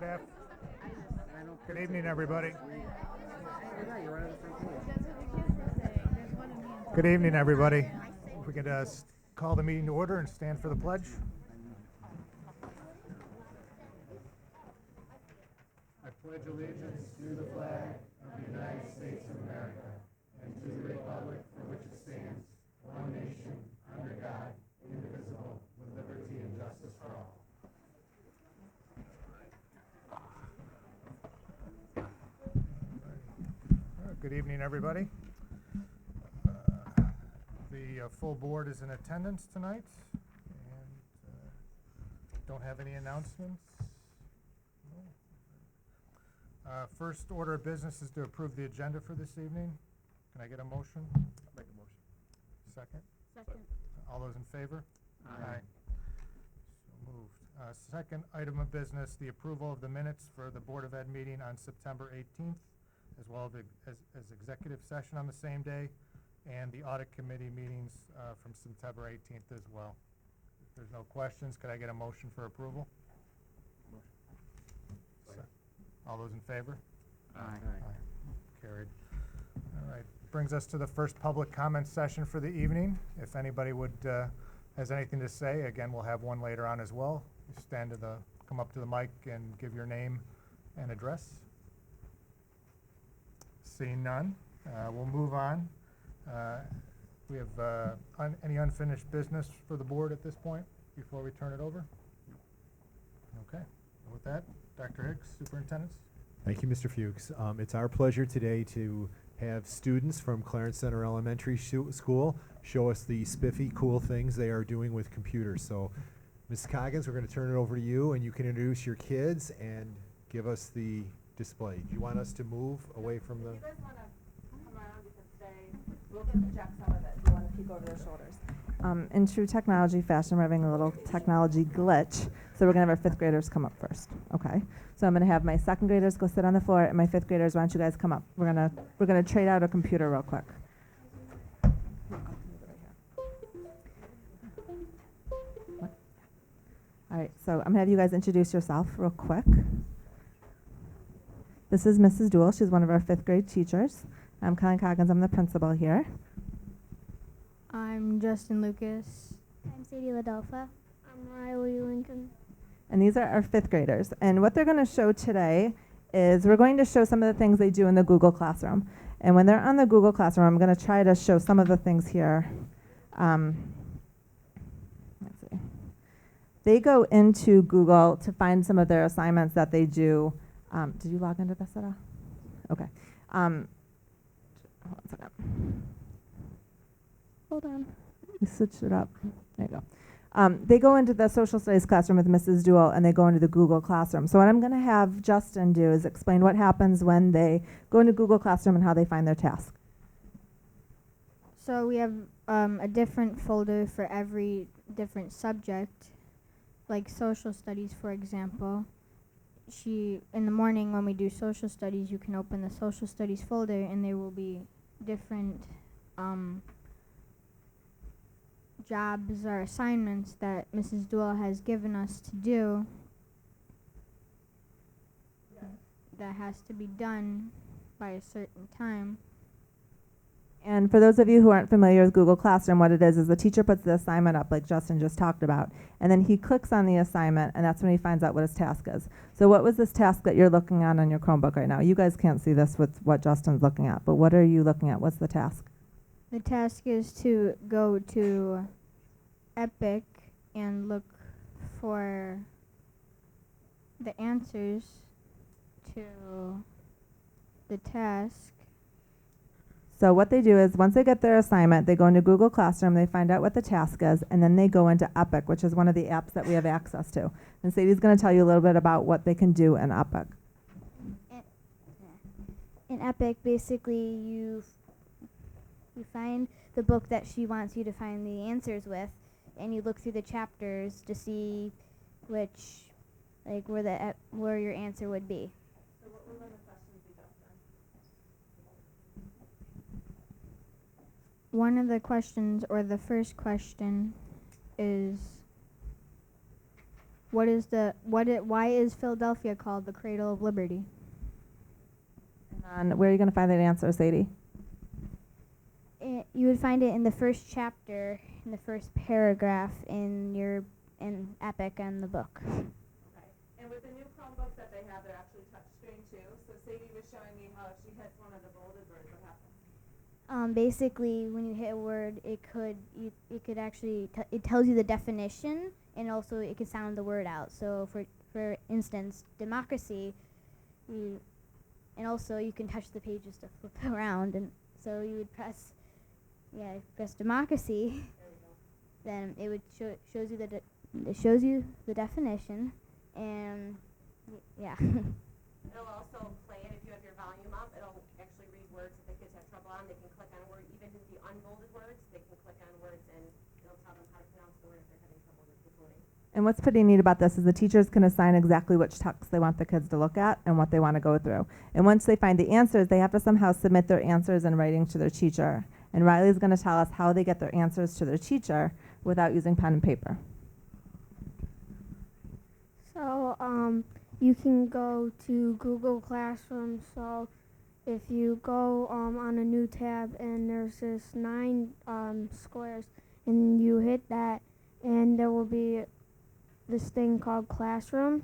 Good evening, everybody. Good evening, everybody. If we could call the meeting to order and stand for the pledge. I pledge allegiance to the flag of the United States of America and to the republic for which it stands, one nation, under God, indivisible, with liberty and justice for all. Good evening, everybody. The full board is in attendance tonight, and don't have any announcements. First order of business is to approve the agenda for this evening. Can I get a motion? I'll make a motion. Second? Second. All those in favor? Aye. So moved. Second item of business, the approval of the minutes for the Board of Ed meeting on September 18th, as well as executive session on the same day, and the audit committee meetings from September 18th as well. If there's no questions, could I get a motion for approval? Motion. All those in favor? Aye. Carried. All right. Brings us to the first public comment session for the evening. If anybody has anything to say, again, we'll have one later on as well. You come up to the mic and give your name and address. Seeing none, we'll move on. We have any unfinished business for the board at this point before we turn it over? Okay. With that, Dr. Hicks, Superintendent. Thank you, Mr. Fuchs. It's our pleasure today to have students from Clarence Center Elementary School show us the spiffy, cool things they are doing with computers. So, Ms. Coggins, we're going to turn it over to you, and you can introduce your kids and give us the display. Do you want us to move away from the... If you guys want to come around, you can stay. We'll get to check some of it if you want to peek over their shoulders. In true technology fashion, we're having a little technology glitch, so we're going to have our fifth graders come up first. Okay. So I'm going to have my second graders go sit on the floor, and my fifth graders, why don't you guys come up? We're gonna trade out a computer real quick. All right. So I'm going to have you guys introduce yourself real quick. This is Mrs. Dool. She's one of our fifth grade teachers. I'm Colleen Coggins. I'm the principal here. I'm Justin Lucas. I'm Sadie Ladelfa. I'm Riley Lincoln. And these are our fifth graders. And what they're going to show today is we're going to show some of the things they do in the Google Classroom. And when they're on the Google Classroom, I'm going to try to show some of the things here. Let's see. They go into Google to find some of their assignments that they do. Did you log into this at all? Okay. Hold on a second. Hold on. We switched it up. There you go. They go into the social studies classroom with Mrs. Dool, and they go into the Google Classroom. So what I'm going to have Justin do is explain what happens when they go into Google Classroom and how they find their task. So we have a different folder for every different subject, like social studies, for example. In the morning when we do social studies, you can open the social studies folder, and there will be different jobs or assignments that Mrs. Dool has given us to do that has to be done by a certain time. And for those of you who aren't familiar with Google Classroom, what it is the teacher puts the assignment up like Justin just talked about, and then he clicks on the assignment, and that's when he finds out what his task is. So what was this task that you're looking at on your Chromebook right now? You guys can't see this with what Justin's looking at, but what are you looking at? What's the task? The task is to go to Epic and look for the answers to the task. So what they do is once they get their assignment, they go into Google Classroom, they find out what the task is, and then they go into Epic, which is one of the apps that we have access to. And Sadie's going to tell you a little bit about what they can do in Epic. In Epic, basically, you find the book that she wants you to find the answers with, and you look through the chapters to see where your answer would be. So what were the questions you got then? One of the questions, or the first question, is why is Philadelphia called the cradle of liberty? And where are you going to find that answer, Sadie? You would find it in the first chapter, in the first paragraph in Epic and the book. Okay. And with the new Chromebooks that they have, they're actually touchscreen too. So Sadie was showing me how if she hits one of the bolded words, what happens? Basically, when you hit a word, it could actually it tells you the definition, and also it could sound the word out. So for instance, democracy, and also you can touch the pages to flip around, and so you would press democracy. Then it would shows you the definition, and yeah. It'll also play it if you have your volume up. It'll actually read words that the kids have trouble on. They can click on words, even the unbolded words. They can click on words, and it'll tell them how to pronounce the word if they're having trouble with decoding. And what's pretty neat about this is the teachers can assign exactly which text they want the kids to look at and what they want to go through. And once they find the answers, they have to somehow submit their answers in writing to their teacher. And Riley's going to tell us how they get their answers to their teacher without using pen and paper. So you can go to Google Classroom. So if you go on a new tab and there's this 9 squares, and you hit that, and there will be this thing called Classroom,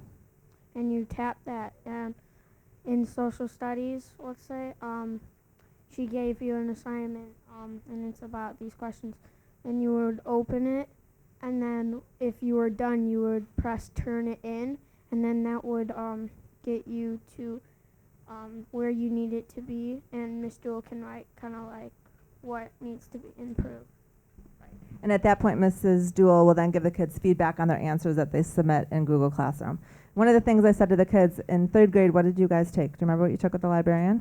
and you tap that. And in social studies, let's say, she gave you an assignment, and it's about these questions, and you would open it, and then if you were done, you would press turn it in, and then that would get you to where you need it to be, and Miss Jewel can write kind of like what needs to be improved. And at that point, Mrs. Duell will then give the kids feedback on their answers that they submit in Google Classroom. One of the things I said to the kids in 3rd grade, what did you guys take? Do you remember what you took with the librarian?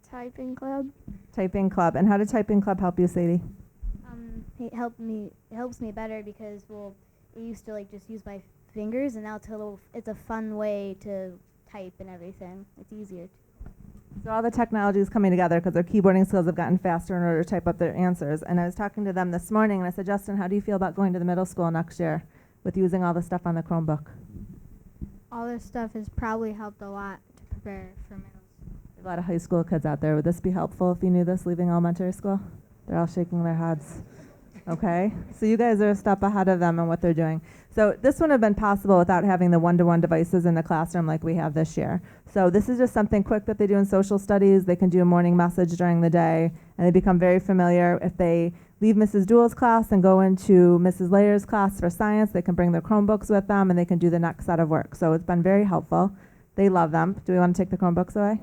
Typing club. Typing club. And how did typing club help you, Sadie? It helps me better because I used to like just use my fingers, and now it's a fun way to type and everything. It's easier. So all the technology is coming together because their keyboarding skills have gotten faster in order to type up their answers. And I was talking to them this morning, and I said, Justin, how do you feel about going to the middle school next year with using all the stuff on the Chromebook? All this stuff has probably helped a lot to prepare for middle school. There's a lot of high school kids out there. Would this be helpful if you knew this leaving elementary school? They're all shaking their heads. Okay, so you guys are a step ahead of them on what they're doing. So this wouldn't have been possible without having the one-to-one devices in the classroom like we have this year. So this is just something quick that they do in social studies. They can do a morning message during the day, and they become very familiar. If they leave Mrs. Duell's class and go into Mrs. Layer's class for science, they can bring their Chromebooks with them, and they can do the next set of work. So it's been very helpful. They love them. Do we want to take the Chromebooks away?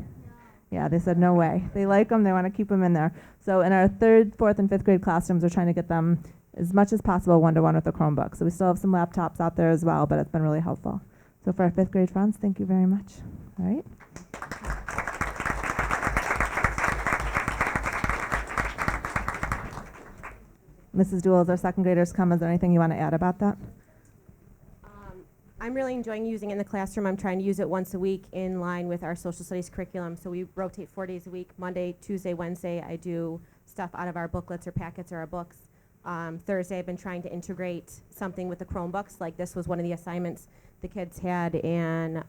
Yeah, they said no way. They like them. They want to keep them in there. So in our 3rd, 4th, and 5th grade classrooms, we're trying to get them as much as possible one-to-one with the Chromebook. So we still have some laptops out there as well, but it's been really helpful. So for our 5th grade friends, thank you very much. All right. Mrs. Duell, as our 2nd graders come, is there anything you want to add about that? I'm really enjoying using it in the classroom. I'm trying to use it once a week in line with our social studies curriculum. So we rotate 4 days a week. Monday, Tuesday, Wednesday, I do stuff out of our booklets or packets or our books. Thursday, I've been trying to integrate something with the Chromebooks. Like this was one of the assignments the kids had in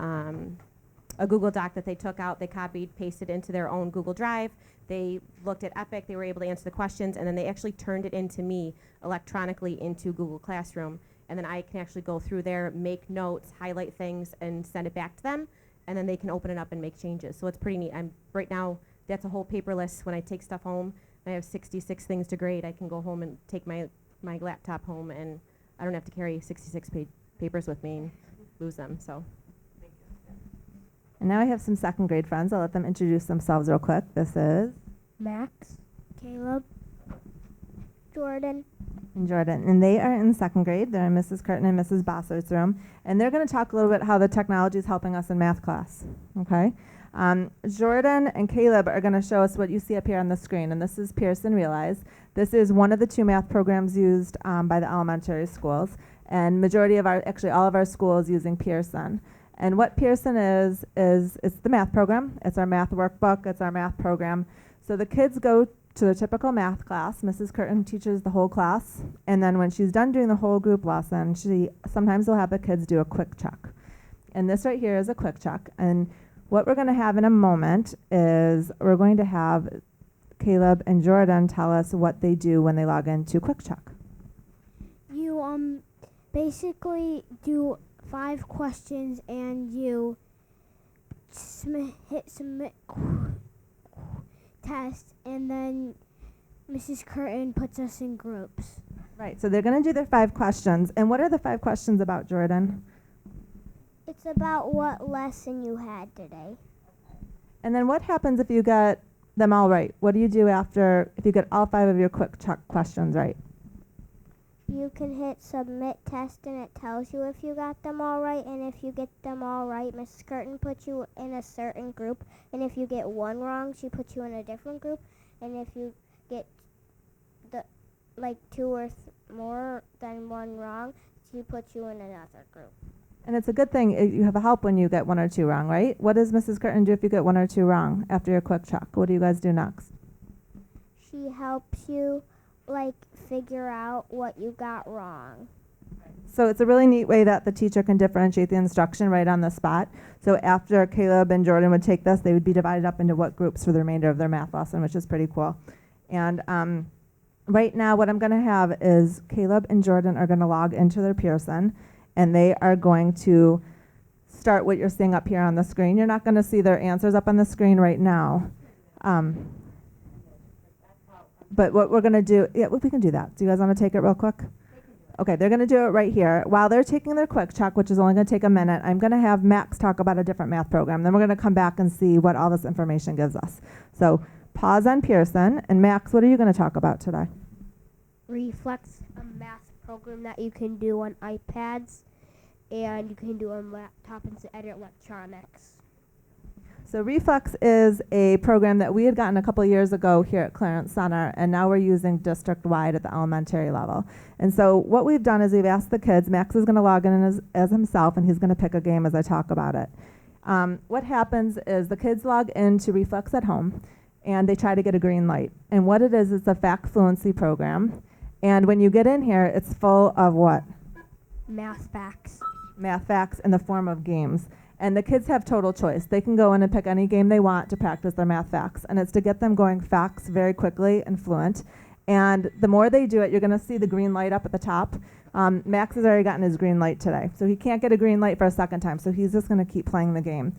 a Google Doc that they took out. They copied, pasted into their own Google Drive. They looked at Epic. They were able to answer the questions, and then they actually turned it into me electronically into Google Classroom. And then I can actually go through there, make notes, highlight things, and send it back to them. And then they can open it up and make changes. So it's pretty neat. Right now, that's a whole paper list. When I take stuff home, I have 66 things to grade. I can go home and take my laptop home, and I don't have to carry 66 papers with me and lose them. So. And now I have some 2nd grade friends. I'll let them introduce themselves real quick. This is Max. Caleb. Jordan. and Jordan. And they are in 2nd grade. They're in Mrs. Curtin and Mrs. Bossart's room. And they're going to talk a little bit how the technology is helping us in math class. Okay? Jordan and Caleb are going to show us what you see up here on the screen. And this is Pearson Realize. This is one of the 2 math programs used by the elementary schools. And majority of actually all of our schools using Pearson. And what Pearson is it's the math program. It's our math workbook. It's our math program. So the kids go to their typical math class. Mrs. Curtin teaches the whole class, and then when she's done doing the whole group lesson, she sometimes will have the kids do a quick check. And this right here is a quick check. And what we're going to have in a moment is we're going to have Caleb and Jordan tell us what they do when they log into Quick Check. You basically do 5 questions and you hit submit test, and then Mrs. Curtin puts us in groups. Right, so they're going to do their 5 questions. And what are the 5 questions about, Jordan? It's about what lesson you had today. And then what happens if you get them all right? What do you do after if you get all 5 of your Quick Check questions right? You can hit submit test and it tells you if you got them all right, and if you get them all right, Mrs. Curtin puts you in a certain group, and if you get one wrong, she puts you in a different group, and if you get the 2 or more than one wrong, she puts you in another group. And it's a good thing you have a help when you get 1 or 2 wrong, right? What does Mrs. Curtin do if you get 1 or 2 wrong after your Quick Check? What do you guys do next? She helps you figure out what you got wrong. So it's a really neat way that the teacher can differentiate the instruction right on the spot. So after Caleb and Jordan would take this, they would be divided up into what groups for the remainder of their math lesson, which is pretty cool. And right now what I'm going to have is Caleb and Jordan are going to log into their Pearson, and they are going to start what you're seeing up here on the screen. You're not going to see their answers up on the screen right now. But what we're going to do, yeah, we can do that. Do you guys want to take it real quick? Okay, they're going to do it right here. While they're taking their Quick Check, which is only going to take a minute, I'm going to have Max talk about a different math program. Then we're going to come back and see what all this information gives us. So pause on Pearson. And Max, what are you going to talk about today? Reflex, a math program that you can do on iPads, and you can do on laptop and edit electronics. So Reflex is a program that we had gotten a couple years ago here at Clarence Center, and now we're using district-wide at the elementary level. And so what we've done is we've asked the kids, Max is going to log in as himself, and he's going to pick a game as I talk about it. What happens is the kids log into Reflex at home, and they try to get a green light. And what it is, it's a fact fluency program. And when you get in here, it's full of what? Math facts. Math facts in the form of games. And the kids have total choice. They can go in and pick any game they want to practice their math facts. And it's to get them going facts very quickly and fluent. And the more they do it, you're going to see the green light up at the top. Max has already gotten his green light today. So he can't get a green light for a second time. So he's just going to keep playing the game.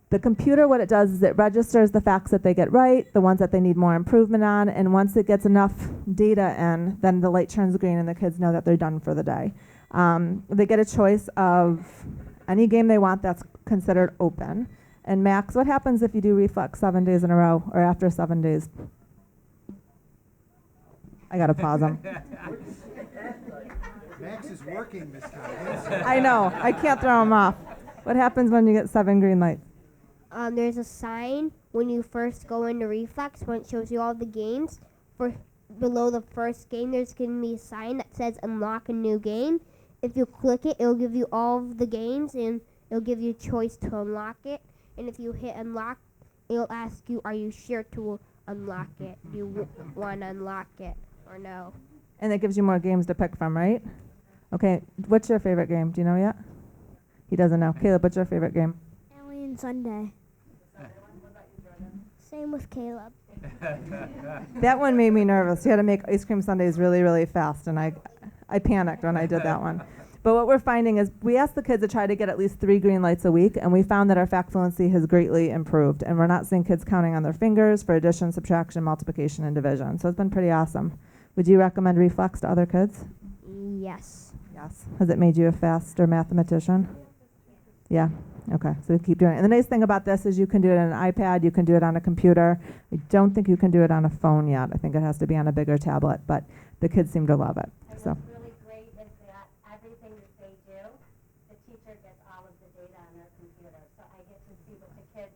The computer, what it does is it registers the facts that they get right, the ones that they need more improvement on. And once it gets enough data in, then the light turns green and the kids know that they're done for the day. They get a choice of any game they want that's considered open. And Max, what happens if you do Reflex 7 days in a row or after 7 days? I gotta pause him. Max is working this time. I know, I can't throw him off. What happens when you get 7 green lights? There's a sign when you first go into Reflex when it shows you all the games. For below the first game, there's going to be a sign that says unlock a new game. If you click it, it'll give you all of the games, and it'll give you a choice to unlock it. And if you hit unlock, it'll ask you, are you sure to unlock it? Do you want to unlock it or no? And it gives you more games to pick from, right? Okay, what's your favorite game? Do you know yet? He doesn't know. Caleb, what's your favorite game? Alien Sunday. Same with Caleb. That one made me nervous. You had to make ice cream sundaes really, really fast, and I panicked when I did that one. But what we're finding is we asked the kids to try to get at least 3 green lights a week, and we found that our fact fluency has greatly improved. And we're not seeing kids counting on their fingers for addition, subtraction, multiplication, and division. So it's been pretty awesome. Would you recommend Reflex to other kids? Yes. Yes. Has it made you a faster mathematician? Yeah. Okay. So we keep doing it. And the nice thing about this is you can do it on an iPad. You can do it on a computer. I don't think you can do it on a phone yet. I think it has to be on a bigger tablet. But the kids seem to love it. So. What's really great is that everything that they do, the teacher gets all of the data on their computer. So I get to see with the kids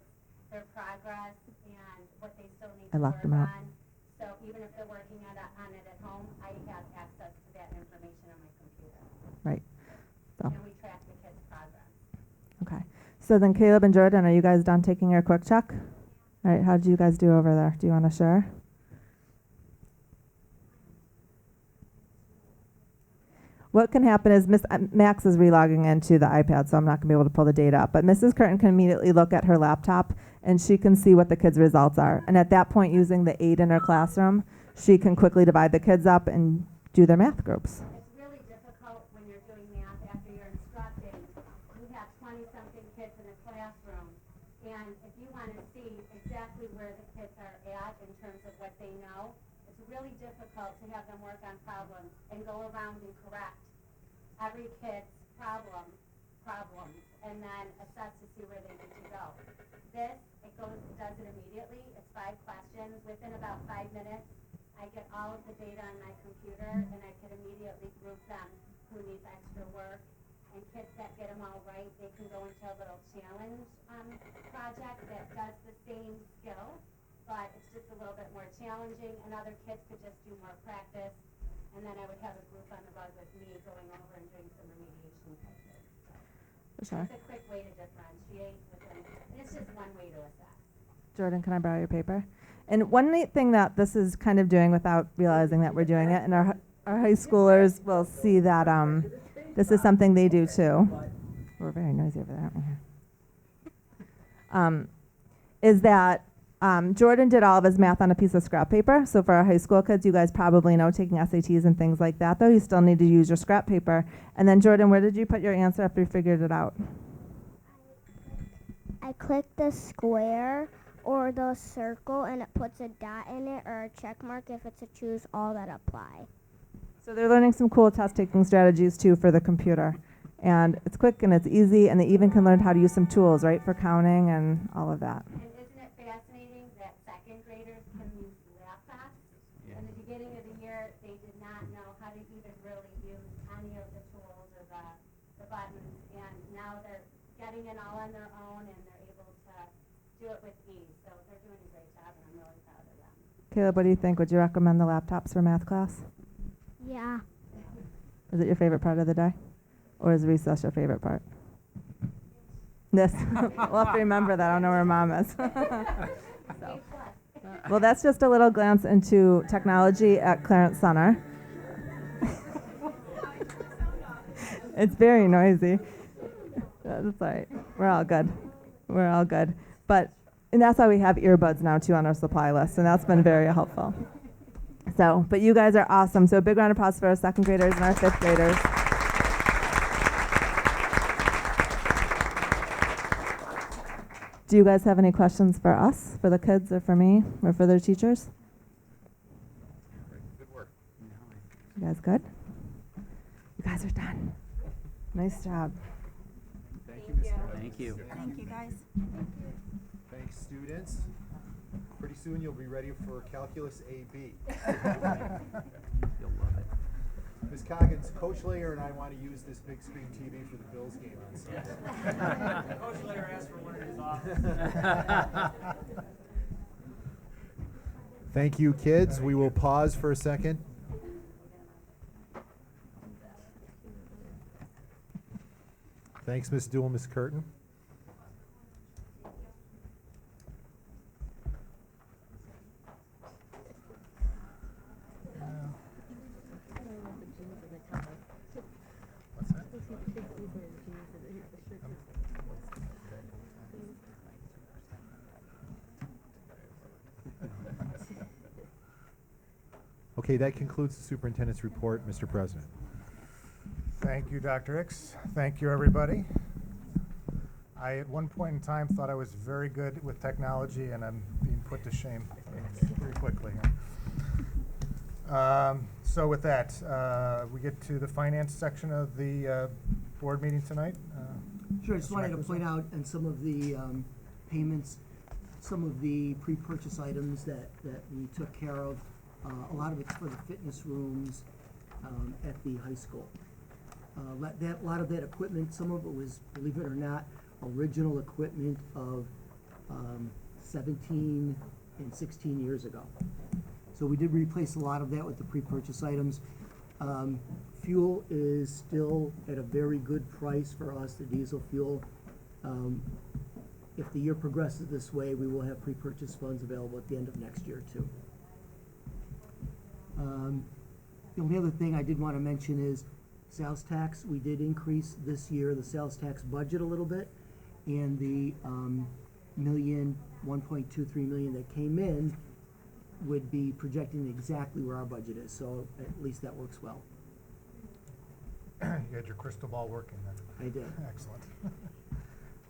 their progress and what they still need to locked work them out. on. So even if they're working on it at home, I have access to that information on my computer. Right. So. And we track the kids' progress. Okay. So then Caleb and Jordan, are you guys done taking your quick check? All right. How did you guys do over there? Do you want to share? what can happen is Max is relogging into the iPad, so I'm not going to be able to pull the data up. But Mrs. Curtin can immediately look at her laptop, and she can see what the kids' results are. And at that point, using the aid in her classroom, she can quickly divide the kids up and do their math groups. It's really difficult when you're doing math after you're instructing. You have 20-something kids in a classroom, and if you want to see exactly where the kids are at in terms of what they know, it's really difficult to have them work on problems and go around and correct every kid's problems, and then assess to see where they need to go. This, does it immediately. It's 5 questions. Within about 5 minutes, I get all of the data on my computer, and I can immediately group them who needs extra work. And kids that get them all right, they can go into a little challenge project that does the same skill, but it's just a little bit more challenging, and other kids could just do more practice. And then I would have a group on the rug with me going over and doing some remediation type things. So Sure. it's a quick way to differentiate within, and it's just one way to assess. Jordan, can I borrow your paper? And one neat thing that this is kind of doing without realizing that we're doing it, and our high schoolers will see that this is something they do too. We're very noisy over there, aren't we? Is that Jordan did all of his math on a piece of scrap paper. So for our high school kids, you guys probably know taking SATs and things like that, though you still need to use your scrap paper. And then Jordan, where did you put your answer after you figured it out? I click the square or the circle, and it puts a dot in it or a check mark if it's a choose all that apply. So they're learning some cool test-taking strategies, too, for the computer. And it's quick and it's easy, and they even can learn how to use some tools, right, for counting and all of that. And isn't it fascinating that second graders can use laptops? Yeah. In the beginning of the year, they did not know how to even really use any of the tools or the buttons, and now they're getting it all on their own, and they're able to do it with ease. So they're doing a great job, and I'm really proud of them. Caleb, what do you think? Would you recommend the laptops for math class? Yeah. Is it your favorite part of the day? Or is recess your favorite part? This. We'll have to remember that. I don't know where Mom is. So. Well, that's just a little glance into technology at Clarence Center. It's very noisy. That's all right. We're all good. We're all good. And that's why we have earbuds now, too, on our supply list, and that's been very helpful. So, but you guys are awesome. So a big round of applause for our second graders and our fifth graders. Do you guys have any questions for us, for the kids, or for me, or for their teachers? Good work. You guys good? You guys are done. Nice job. Thank you, Mr. Thank you. Thank you, guys. Thanks, students. Pretty soon you'll be ready for Calculus AB. You'll love it. Ms. Coggins, Coach Layer and I want to use this big screen TV for the Bills game on Sunday. Coach Layer asked for one in his office. Thank you, kids. We will pause for a second. Thanks, Ms. Duell, Ms. Curtin. What's that? Okay, that concludes the superintendent's report, Mr. President. Thank you, Dr. Hicks. Thank you, everybody. I, at one point in time, thought I was very good with technology, and I'm being put to shame very quickly. So with that, we get to the finance section of the board meeting tonight. Sure, I just Mr. wanted to Mickelson? point out in some of the payments, some of the pre-purchase items that we took care of. A lot of it's for the fitness rooms at the high school. A lot of that equipment, some of it was, believe it or not, original equipment of 17 and 16 years ago. So we did replace a lot of that with the pre-purchase items. Fuel is still at a very good price for us, the diesel fuel. If the year progresses this way, we will have pre-purchase funds available at the end of next year too. The only other thing I did want to mention is Sales tax, we did increase this year the sales tax budget a little bit, and the 1.23 million that came in would be projecting exactly where our budget is, so at least that works well. You had your crystal ball working then. I did. Excellent. All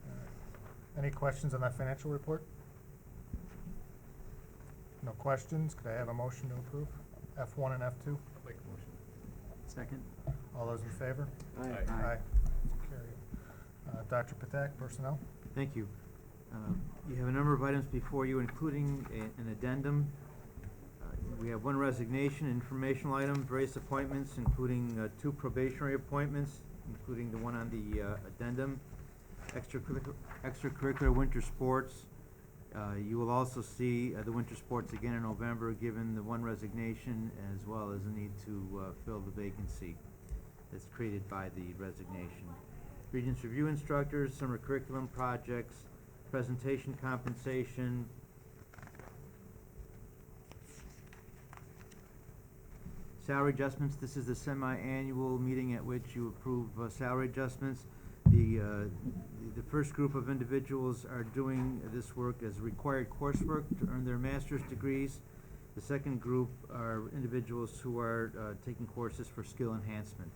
right. Any questions on that financial report? No questions? Could I have a motion to approve F1 and F2? Make a motion. Second? All those in favor? Aye. Carried. Dr. Patak, personnel? Thank you. You have a number of items before you, including an addendum. We have one resignation, informational item, various appointments, including 2 probationary appointments, including the one on the addendum, extracurricular winter sports. You will also see the winter sports again in November, given the one resignation, as well as the need to fill the vacancy that's created by the resignation. Regents review instructors, summer curriculum projects, presentation compensation, salary adjustments. This is the semi-annual meeting at which you approve salary adjustments. The first group of individuals are doing this work as required coursework to earn their master's degrees. The second group are individuals who are taking courses for skill enhancement.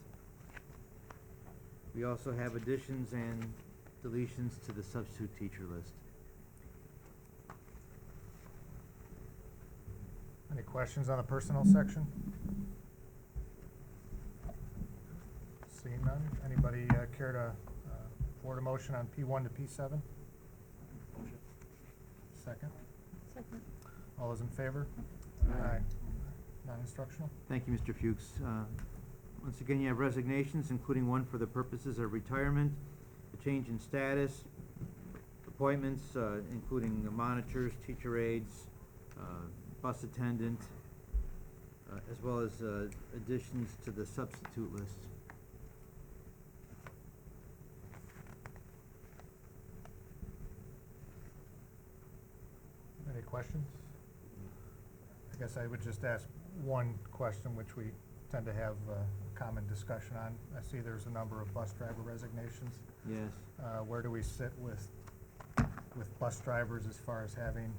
We also have additions and deletions to the substitute teacher list. Any questions on the personnel section? Seeing none, anybody care to forward a motion on P1 to P7? Motion. Second? Second. All those in favor? Aye. Non-instructional? Thank you, Mr. Fuchs. Once again, you have resignations, including one for the purposes of retirement, a change in status, appointments, including the monitors, teacher aides, bus attendant, as well as additions to the substitute list. Any questions? I guess I would just ask one question, which we tend to have common discussion on. I see there's a number of bus driver resignations. Yes. Where do we sit with bus drivers as far as having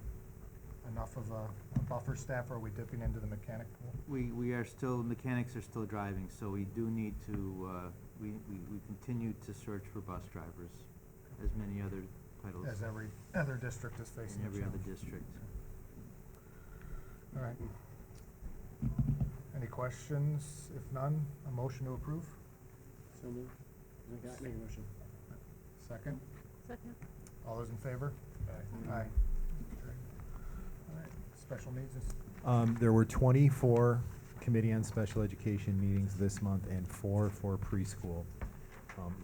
enough of a buffer staff, or are we dipping into the mechanic pool? We are still, mechanics are still driving, so we do need to, we continue to search for bus drivers, as many other titles. As every other district is facing in a every other challenge. district. All right. Any questions? If none, a motion to approve? So moved. Make a motion. Second? Second. All those in favor? Aye. Aye. Okay. All right, special needs is, There were 24 Committee on Special Education meetings this month and 4 for preschool.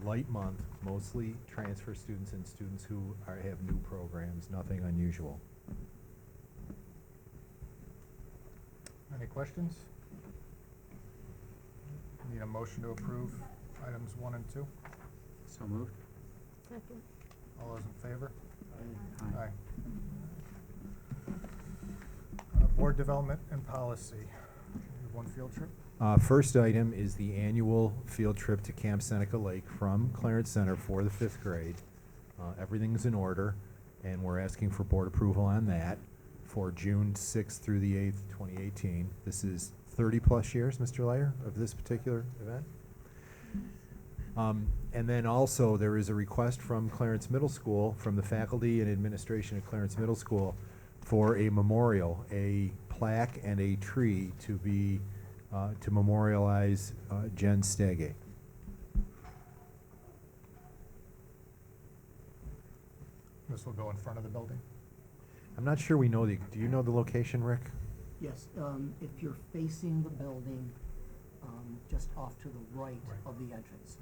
Light month, mostly transfer students and students who have new programs, nothing unusual. any questions? Need a motion to approve items 1 and 2? So moved. Second. All those in favor? Aye. Board development and policy. We have one field trip. First item is the annual field trip to Camp Seneca Lake from Clarence Center for the 5th grade. Everything's in order, and we're asking for board approval on that for June 6th through the 8th, 2018. This is 30-plus years, Mr. Lyer, of this particular event. And then also, there is a request from Clarence Middle School, from the faculty and administration at Clarence Middle School, for a memorial, a plaque and a tree to be, to memorialize Jen Stege. This will go in front of the building. I'm not sure we know the, do you know the location, Rick? Yes, if you're facing the building, just off to the right Right. of the entrance.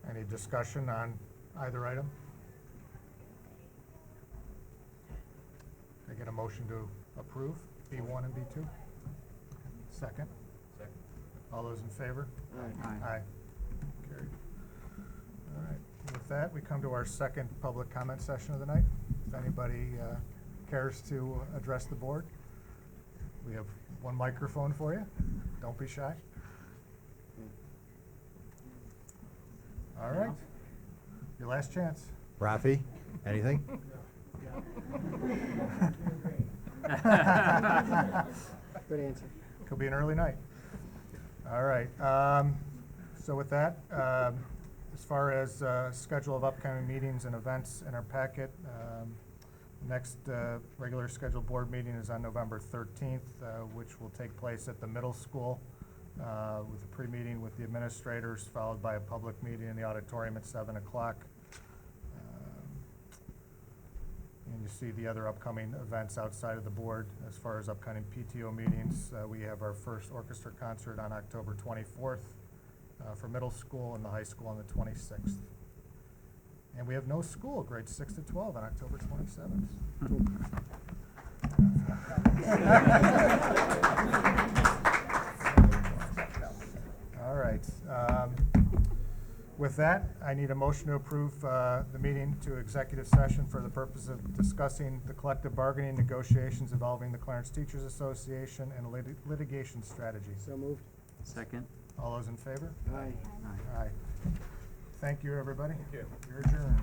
Any discussion on either item? Can I get a motion to approve B1 and B2? Second? Second. All those in favor? Aye. Aye. Carried. All right, with that, we come to our second public comment session of the night. If anybody cares to address the board. We have one microphone for you. Don't be shy. All right. Your last chance. Rafi, anything? Good answer. Could be an early night. All right. So with that, as far as schedule of upcoming meetings and events in our packet, next regular scheduled board meeting is on November 13th, which will take place at the middle school with a pre-meeting with the administrators, followed by a public meeting in the auditorium at 7 o'clock. And you see the other upcoming events outside of the board. As far as upcoming PTO meetings, we have our first orchestra concert on October 24th for middle school and the high school on the 26th. And we have no school, grades 6 to 12, on October 27th. All right. With that, I need a motion to approve the meeting to executive session for the purpose of discussing the collective bargaining negotiations involving the Clarence Teachers Association and litigation strategy. So moved. Second. All those in favor? Aye. Aye. Thank you, everybody. Thank you. You're adjourned.